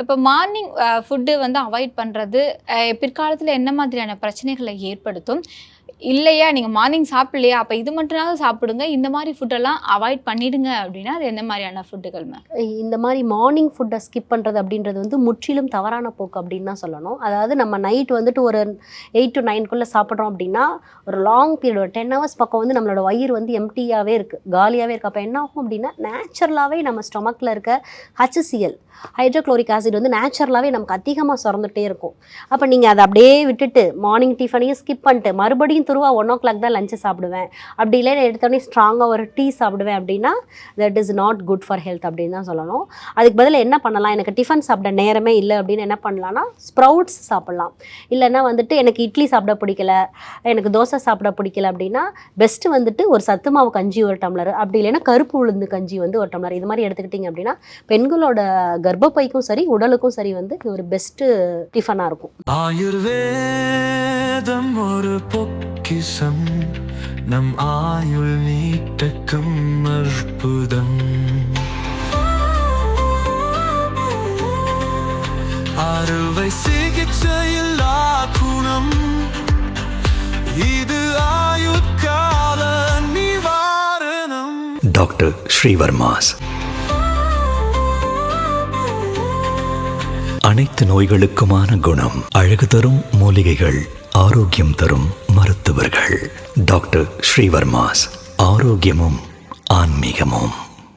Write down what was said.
இப்போ morning food வந்து avoid பண்ணுறது பிற்காலத்தில் என்ன மாதிரியான பிரச்சனைகளை ஏற்படுத்தும்? இல்லையா நீங்கள் மார்னிங் சாப்பிடலையா, அப்போ இது மட்டும்னாவது சாப்பிடுங்க. இந்த மாதிரி ஃபுட்டெல்லாம் அவாய்ட் பண்ணிடுங்க அப்படின்னா, அது எந்த மாதிரியான ஃபுட்டுகள் மேம்? இந்த மாதிரி மார்னிங் ஃபுட்டை ஸ்கிப் பண்ணுறது அப்படின்றது வந்து முற்றிலும் தவறான போக்கு அப்படின்னு தான் சொல்லணும். அதாவது நம்ம நைட் வந்துட்டு ஒரு 8 to 9க்குள்ளே சாப்பிட்றோம் அப்படின்னா, ஒரு லாங் பீரியட் ஒரு 10 ஹவர்ஸ் பக்கம் வந்து நம்மளோட வயிறு வந்து எம்டியாகவே இருக்குது, காலியாகவே இருக்குது. அப்போ என்ன ஆகும் அப்படின்னா, நேச்சுரலாகவே நம்ம ஸ்டொமக்கில் இருக்க HCl ஹைட்ரோக்ளோரிக் ஆசிட் வந்து நேச்சுரலாகவே நமக்கு அதிகமாக சுரந்துகிட்டே இருக்கும். அப்போ நீங்கள் அதை அப்படியே விட்டுட்டு மார்னிங் டிஃபனையும் ஸ்கிப் பண்ணிட்டு மறுபடியும் துருவா 1 o'clock தான் லஞ்சு சாப்பிடுவேன், அப்படி இல்லை எடுத்தோடனே ஸ்ட்ராங்காக ஒரு டீ சாப்பிடுவேன் அப்படின்னா, that is not good for health அப்படின்னு தான் சொல்லணும். அதுக்கு பதில் என்ன பண்ணலாம், எனக்கு டிஃபன் சாப்பிட நேரமே இல்லை அப்படின்னு என்ன பண்ணலான்னா, ஸ்ப்ரவுட்ஸ் சாப்பிட்லாம். இல்லைன்னா வந்துட்டு எனக்கு இட்லி சாப்பிட பிடிக்கல, எனக்கு தோசை சாப்பிட பிடிக்கல அப்படின்னா, பெஸ்ட்டு வந்துட்டு ஒரு சத்து மாவு கஞ்சி ஒரு டம்ளர், அப்படி இல்லைன்னா கருப்பு உளுந்து கஞ்சி வந்து ஒரு டம்ளர், இது மாதிரி எடுத்துக்கிட்டிங்க அப்படின்னா பெண்களோட கர்ப்பப்பைக்கும் சரி உடலுக்கும் சரி வந்து ஒரு பெஸ்ட்டு டிஃபனாக இருக்கும். ஆயுர்வேதம் ஒரு பொக்கிஷம், நம் ஆயுள் நீட்டக்கும் அற்புதம். அறுவை சிகிச்சையில்லா குணம், இது ஆயுட்கால நிவாரணம். டாக்டர் ஸ்ரீவர்மாஸ் அனைத்து நோய்களுக்குமான குணம், அழகு தரும் மூலிகைகள், ஆரோக்கியம் தரும் மருத்துவர்கள். டாக்டர் ஸ்ரீவர்மாஸ், ஆரோக்கியமும் ஆன்மீகமும்.